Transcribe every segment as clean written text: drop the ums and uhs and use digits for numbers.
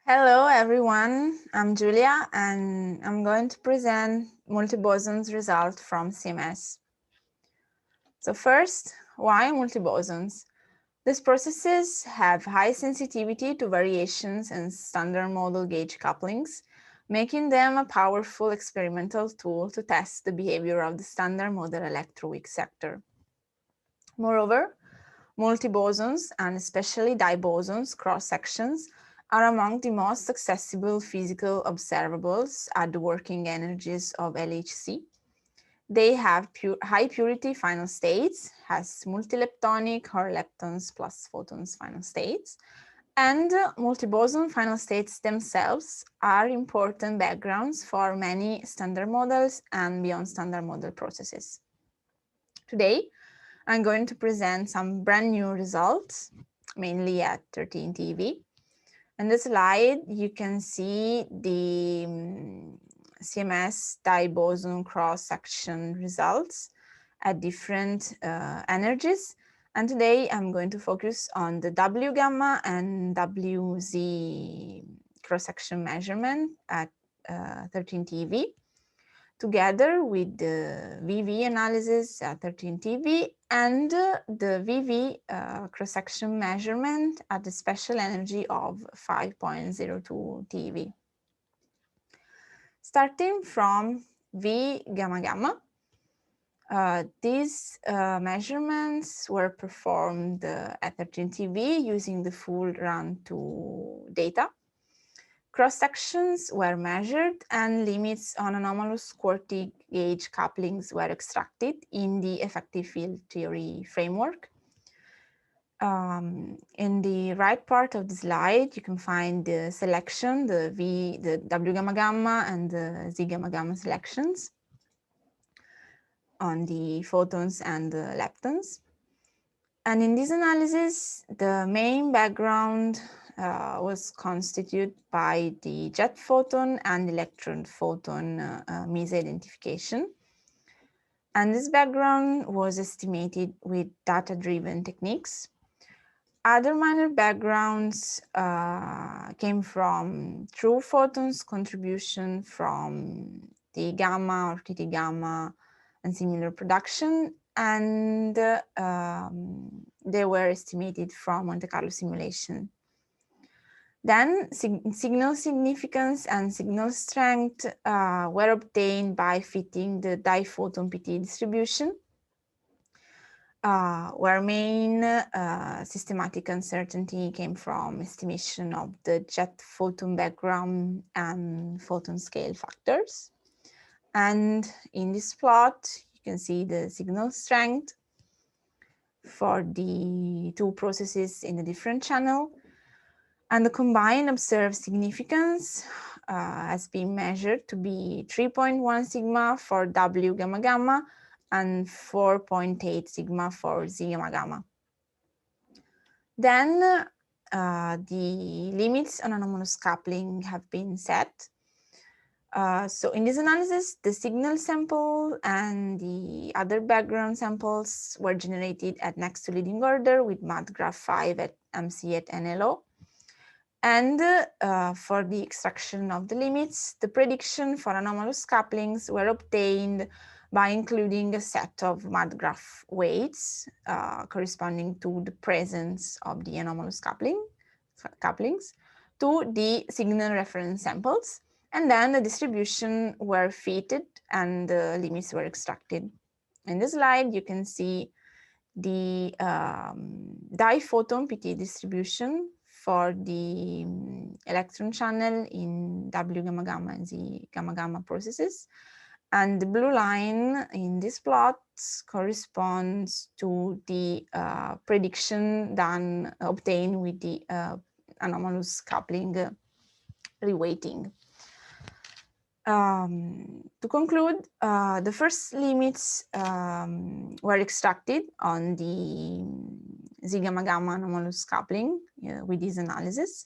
Hello everyone, I'm Giulia and I'm going to present multibosons result from CMS. So first, why multibosons? These processes have high sensitivity to variations in standard model gauge couplings, making them a powerful experimental tool to test the behavior of the standard model electroweak sector. Moreover, multibosons and especially dibosons cross-sections are among the most accessible physical observables at the working energies of LHC. They have high purity final states, has multileptonic or leptons plus photons final states, and multiboson final states themselves are important backgrounds for many standard models and beyond standard model processes. Today, I'm going to present some brand new results, mainly at 13 TV. In the slide, you can see the CMS diboson cross-section results at different energies. And today I'm going to focus on the W gamma and WZ cross-section measurement at 13 TV, together with the VV analysis at 13 TV and the VV cross-section measurement at the special energy of 5.02 TV. Starting from V gamma gamma, these measurements were performed at 13 TV using the full run-to data. Cross-sections were measured and limits on anomalous quartic gauge couplings were extracted in the effective field theory framework. In the right part of the slide, you can find the selection, the W gamma gamma and the Z gamma gamma selections on the photons and the leptons. And in this analysis, the main background was constituted by the jet photon and electron photon misidentification. And this background was estimated with data-driven techniques. Other minor backgrounds came from true photons contribution from the gamma or TT gamma and similar production, and they were estimated from Monte Carlo simulation. Then signal significance and signal strength were obtained by fitting the diphoton PT distribution, where main systematic uncertainty came from estimation of the jet photon background and photon scale factors. And in this plot, you can see the signal strength for the two processes in a different channel. And the combined observed significance has been measured to be 3.1 sigma for W gamma gamma and 4.8 sigma for Z gamma gamma. Then the limits on anomalous coupling have been set. So in this analysis, the signal sample and the other background samples were generated at next to leading order with MATGraph 5 at MC at NLO. And for the extraction of the limits, the prediction for anomalous couplings were obtained by including a set of MATGraph weights corresponding to the presence of the anomalous couplings to the signal reference samples. And then the distribution were fitted and the limits were extracted. In this slide, you can see the diphoton PT distribution for the electron channel in W gamma gamma and Z gamma gamma processes. And the blue line in this plot corresponds to the prediction obtained with the anomalous coupling reweighting. To conclude, the first limits were extracted on the Z gamma gamma anomalous coupling with this analysis,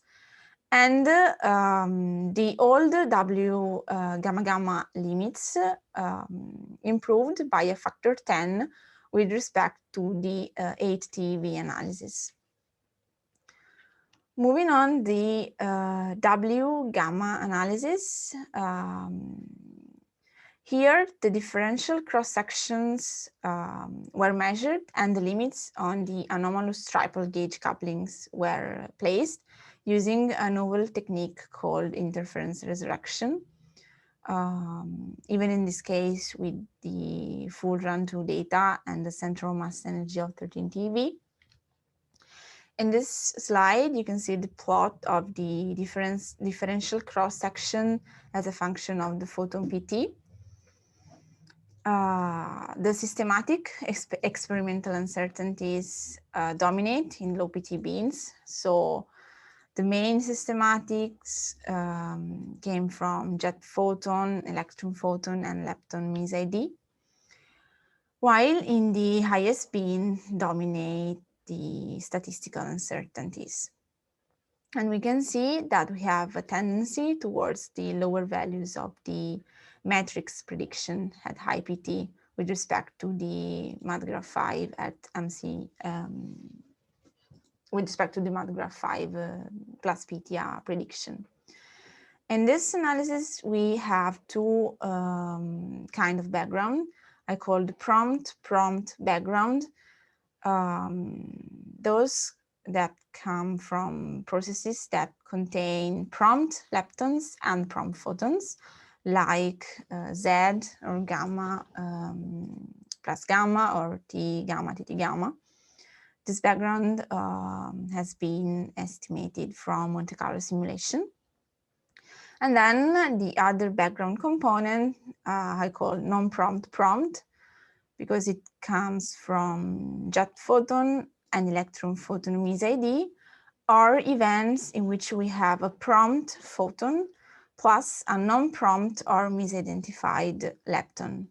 and the old W gamma gamma limits improved by a factor 10 with respect to the 8 TV analysis. Moving on, the W gamma analysis. Here, the differential cross-sections were measured and the limits on the anomalous triple gauge couplings were placed using a novel technique called interference resurrection. Even in this case, with the full run-through data and the central mass energy of 13 TeV. In this slide, you can see the plot of the differential cross-section as a function of the photon PT. The systematic experimental uncertainties dominate in low PT beams. So the main systematics came from jet photon, electron photon, and lepton meso-ID, while in the highest beam dominate the statistical uncertainties. And we can see that we have a tendency towards the lower values of the matrix prediction at high PT with respect to the MADGRAPH 5 at MC, with respect to the MADGRAPH 5 plus PTA prediction. In this analysis, we have two kind of background. I call the prompt background. Those that come from processes that contain prompt leptons and prompt photons, like Z or gamma plus gamma or T gamma, TT gamma. This background has been estimated from Monte Carlo simulation. And then the other background component I call non-prompt prompt, because it comes from jet photon and electron photon meso-ID, or events in which we have a prompt photon plus a non-prompt or misidentified lepton.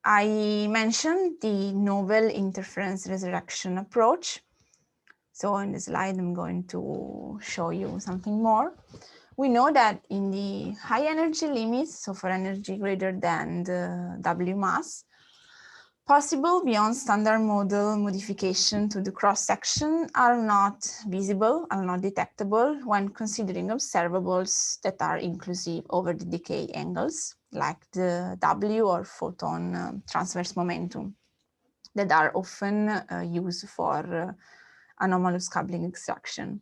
I mentioned the novel interference resurrection approach. So in the slide, I'm going to show you something more. We know that in the high energy limits, so for energy greater than the W mass, possible beyond standard model modification to the cross-section are not visible, are not detectable when considering observables that are inclusive over the decay angles, like the W or photon transverse momentum, that are often used for anomalous coupling extraction.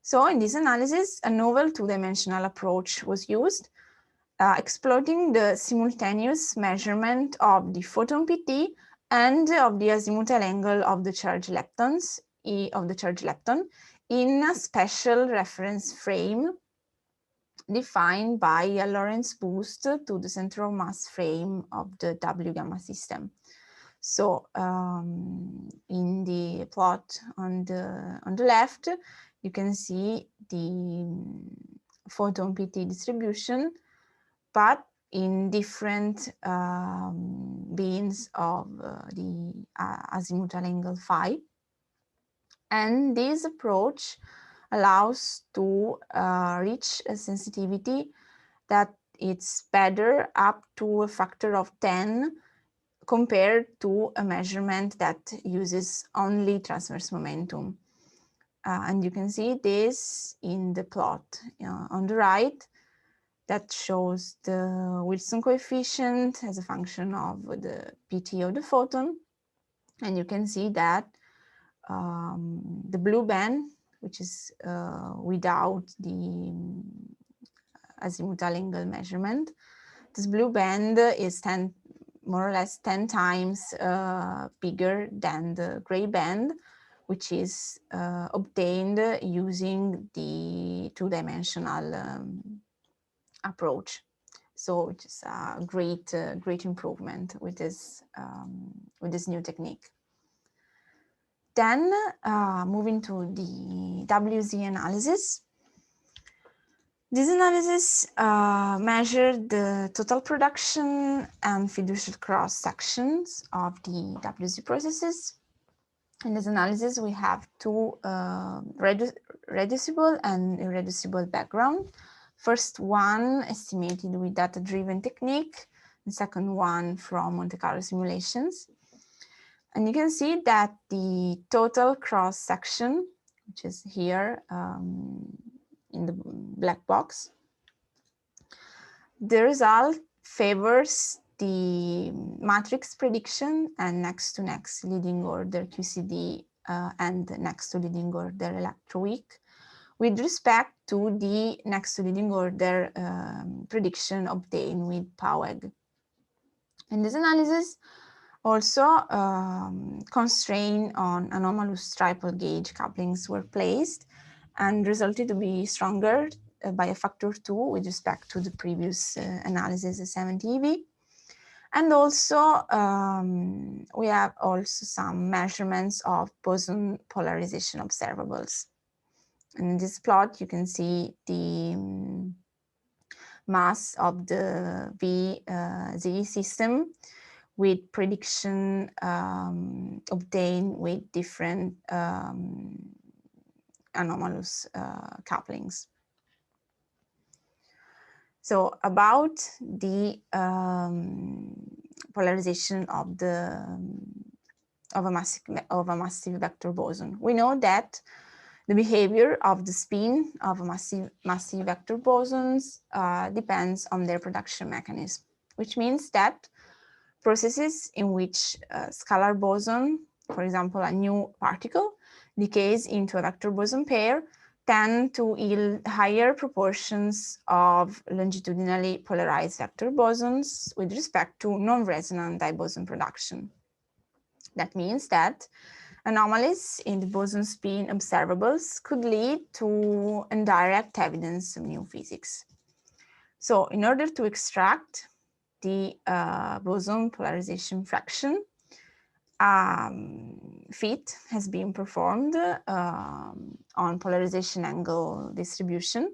So in this analysis, a novel two-dimensional approach was used, exploiting the simultaneous measurement of the photon PT and of the azimuthal angle of the charged leptons, in a special reference frame defined by a Lorentz boost to the central mass frame of the W gamma system. So in the plot on the left, you can see the photon PT distribution, but in different beams of the azimuthal angle phi. And this approach allows to reach a sensitivity that it's better up to a factor of 10 compared to a measurement that uses only transverse momentum. And you can see this in the plot on the right that shows the Wilson coefficient as a function of the PT of the photon. And you can see that the blue band, which is without the azimuthal angle measurement, this blue band is more or less 10 times bigger than the gray band, which is obtained using the two-dimensional approach. So it's a great improvement with this new technique. Then moving to the WZ analysis. This analysis measured the total production and fiducial cross sections of the WZ processes. In this analysis, we have two reducible and irreducible background. First one estimated with data-driven technique, the second one from Monte Carlo simulations. And you can see that the total cross section, which is here in the black box, the result favors the matrix prediction and next to next leading order QCD and next to leading order electroweak with respect to the next to leading order prediction obtained with POWEG. In this analysis, also constraint on anomalous triple gauge couplings were placed and resulted to be stronger by a factor 2 with respect to the previous analysis, the 70 EV. And also, we have also some measurements of boson polarization observables. And in this plot, you can see the mass of the VZ system with prediction obtained with different anomalous couplings. So about the polarization of a massive vector boson, we know that the behavior of the spin of a massive vector bosons depends on their production mechanism, which means that processes in which a scalar boson, for example, a new particle, decays into a vector boson pair, tend to yield higher proportions of longitudinally polarized vector bosons with respect to non-resonant diboson production. That means that anomalies in the boson spin observables could lead to indirect evidence of new physics. So in order to extract the boson polarization fraction, fit has been performed on polarization angle distribution,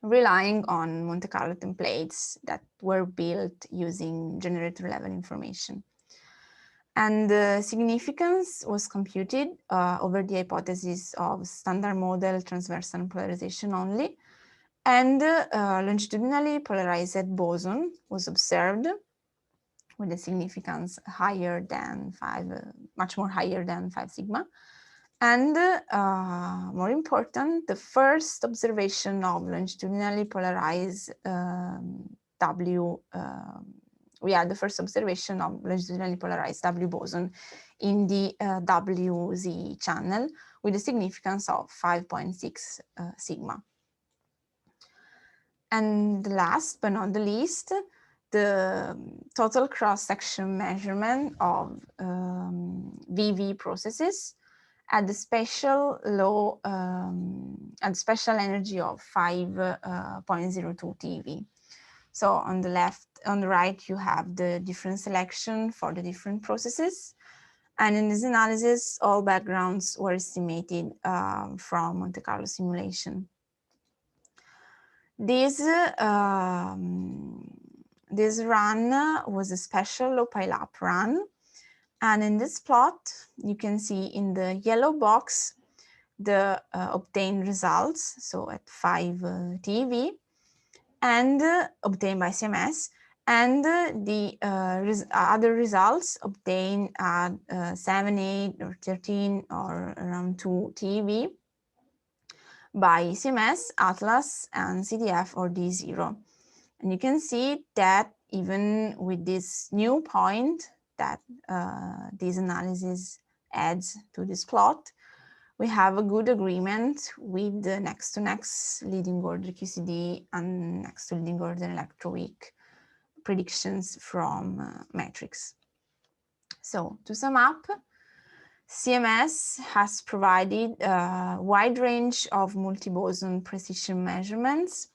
relying on Monte Carlo templates that were built using generator level information. And the significance was computed over the hypothesis of standard model transversal polarization only, and longitudinally polarized boson was observed with a significance higher than much more higher than 5 sigma. And more important, the first observation of longitudinally polarized we had the first observation of longitudinally polarized W boson in the WZ channel with a significance of 5.6 sigma. And last but not the least, the total cross-section measurement of VV processes at the special low, at special energy of 5.02 TeV. So on the left, on the right, you have the different selection for the different processes. And in this analysis, all backgrounds were estimated from Monte Carlo simulation. This run was a special low pile-up run. And in this plot, you can see in the yellow box, the obtained results, so at 5 TeV, and obtained by CMS, and the other results obtained at 7, 8, or 13, or around 2 TeV by CMS, Atlas, and CDF or D0. And you can see that even with this new point that this analysis adds to this plot, we have a good agreement with the next to next leading order QCD and next to leading order electroweak predictions from matrix. So to sum up, CMS has provided a wide range of multiboson precision measurements,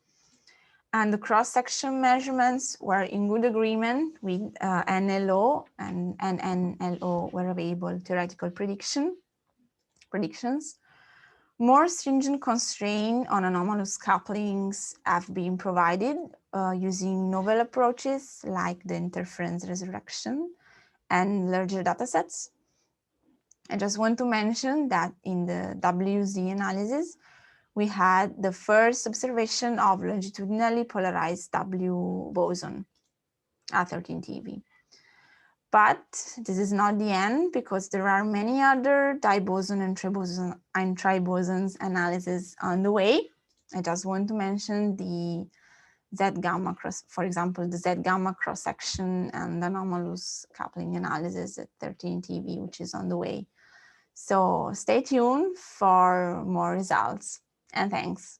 and the cross-section measurements were in good agreement with NLO and NLO were available theoretical predictions. More stringent constraints on anomalous couplings have been provided using novel approaches like the interference resurrection and larger datasets. I just want to mention that in the WZ analysis, we had the first observation of longitudinally polarized W boson at 13 TeV. But this is not the end, because there are many other diboson and tribosons analysis on the way. I just want to mention the Z gamma cross, for example, the Z gamma cross section and anomalous coupling analysis at 13 TeV, which is on the way. So stay tuned for more results, and thanks.